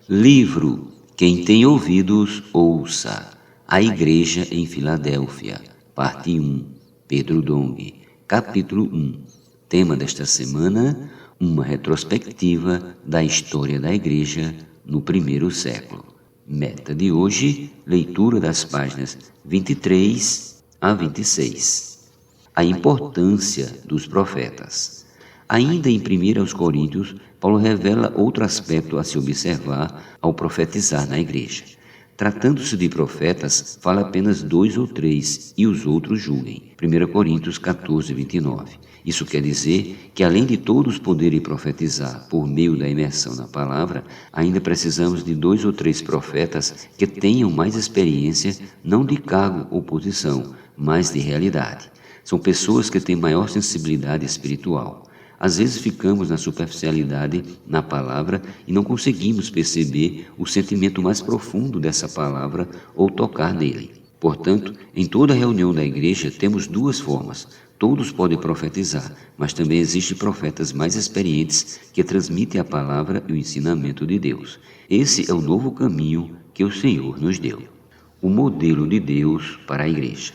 Livro Quem tem ouvidos, ouça. A Igreja em Filadélfia, parte 1, Pedro Dong, capítulo 1. Tema desta semana, uma retrospectiva da história da Igreja no primeiro século. Meta de hoje, leitura das páginas 23 a 26. A importância dos profetas. Ainda em 1 Coríntios, Paulo revela outro aspecto a se observar ao profetizar na igreja. Tratando-se de profetas, fala apenas 2 ou 3 e os outros julguem. 1 Coríntios 14, 29. Isso quer dizer que, além de todos poderem profetizar por meio da imersão na palavra, ainda precisamos de 2 ou 3 profetas que tenham mais experiência, não de cargo ou posição, mas de realidade. São pessoas que têm maior sensibilidade espiritual. Às vezes ficamos na superficialidade na palavra e não conseguimos perceber o sentimento mais profundo dessa palavra ou tocar nele. Portanto, em toda reunião da igreja temos 2 formas. Todos podem profetizar, mas também existem profetas mais experientes que transmitem a palavra e o ensinamento de Deus. Esse é o novo caminho que o Senhor nos deu. O modelo de Deus para a igreja.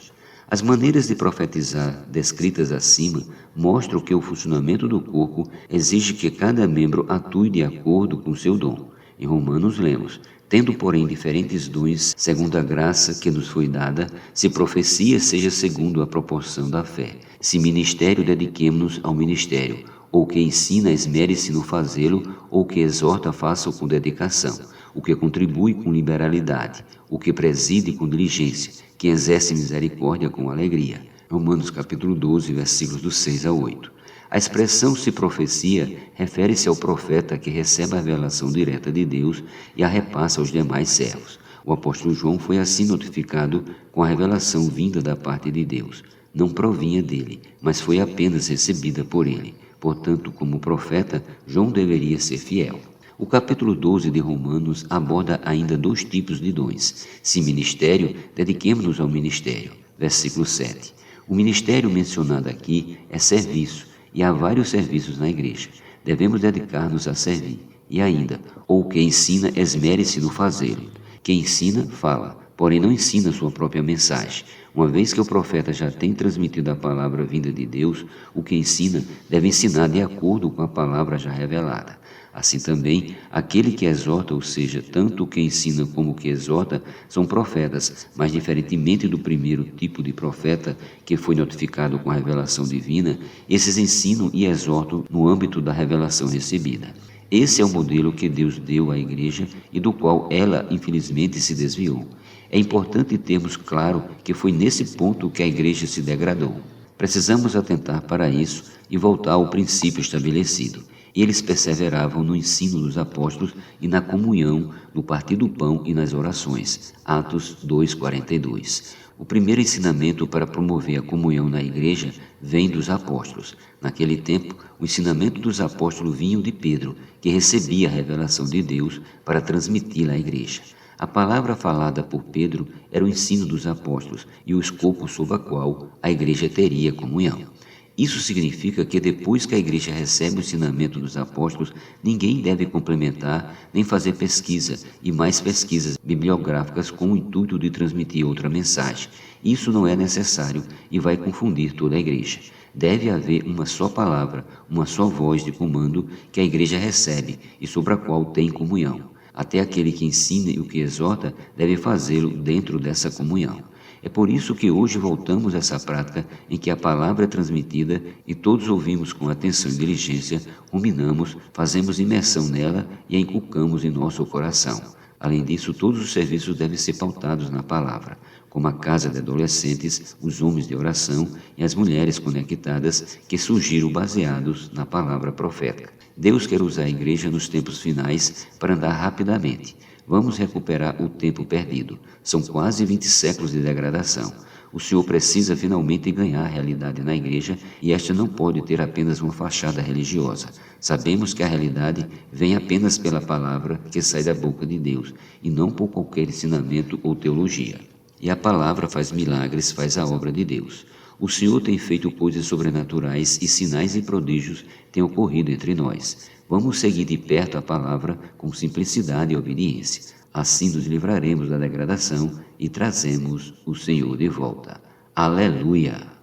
As maneiras de profetizar descritas acima mostram que o funcionamento do corpo exige que cada membro atue de acordo com seu dom. Em Romanos lemos: tendo, porém, diferentes dons, segundo a graça que nos foi dada, se profecia, seja segundo a proporção da fé. Se ministério, dediquemo-nos ao ministério. Ou que ensina, esmere-se no fazê-lo, ou que exorta, faça-o com dedicação. O que contribui com liberalidade, o que preside com diligência, que exerce misericórdia com alegria. Romanos capítulo 12, versículos do 6 ao 8. A expressão se profecia refere-se ao profeta que recebe a revelação direta de Deus e a repassa aos demais servos. O apóstolo João foi assim notificado com a revelação vinda da parte de Deus. Não provinha dele, mas foi apenas recebida por ele. Portanto, como profeta, João deveria ser fiel. O capítulo 12 de Romanos aborda ainda 2 tipos de dons. Se ministério, dediquemo-nos ao ministério. Versículo 7. O ministério mencionado aqui é serviço, e há vários serviços na igreja. Devemos dedicar-nos a servir. E ainda, ou que ensina, esmere-se no fazê-lo. Quem ensina, fala, porém não ensina sua própria mensagem. Uma vez que o profeta já tem transmitido a palavra vinda de Deus, o que ensina deve ensinar de acordo com a palavra já revelada. Assim também, aquele que exorta, ou seja, tanto o que ensina como o que exorta, são profetas, mas diferentemente do primeiro tipo de profeta, que foi notificado com a revelação divina, esses ensinam e exortam no âmbito da revelação recebida. Esse é o modelo que Deus deu à igreja e do qual ela, infelizmente, se desviou. É importante termos claro que foi nesse ponto que a igreja se degradou. Precisamos atentar para isso e voltar ao princípio estabelecido. Eles perseveravam no ensino dos apóstolos e na comunhão, no partir do pão e nas orações. Atos 2:42. O primeiro ensinamento para promover a comunhão na igreja vem dos apóstolos. Naquele tempo, o ensinamento dos apóstolos vinha de Pedro, que recebia a revelação de Deus para transmiti-la à igreja. A palavra falada por Pedro era o ensino dos apóstolos e o escopo sob o qual a igreja teria comunhão. Isso significa que depois que a igreja recebe o ensinamento dos apóstolos, ninguém deve complementar nem fazer pesquisa e mais pesquisas bibliográficas com o intuito de transmitir outra mensagem. Isso não é necessário e vai confundir toda a igreja. Deve haver uma só palavra, uma só voz de comando que a igreja recebe e sobre a qual tem comunhão. Até aquele que ensina e o que exorta deve fazê-lo dentro dessa comunhão. É por isso que hoje voltamos a essa prática em que a palavra é transmitida e todos ouvimos com atenção e diligência, ruminamos, fazemos imersão nela e a inculcamos em nosso coração. Além disso, todos os serviços devem ser pautados na palavra, como a casa de adolescentes, os homens de oração e as mulheres conectadas que surgiram baseados na palavra profética. Deus quer usar a igreja nos tempos finais para andar rapidamente. Vamos recuperar o tempo perdido. São quase 20 séculos de degradação. O Senhor precisa finalmente ganhar a realidade na igreja e esta não pode ter apenas uma fachada religiosa. Sabemos que a realidade vem apenas pela palavra que sai da boca de Deus e não por qualquer ensinamento ou teologia. E a palavra faz milagres, faz a obra de Deus. O Senhor tem feito coisas sobrenaturais e sinais e prodígios têm ocorrido entre nós. Vamos seguir de perto a palavra com simplicidade e obediência. Assim nos livraremos da degradação e trazemos o Senhor de volta. Aleluia!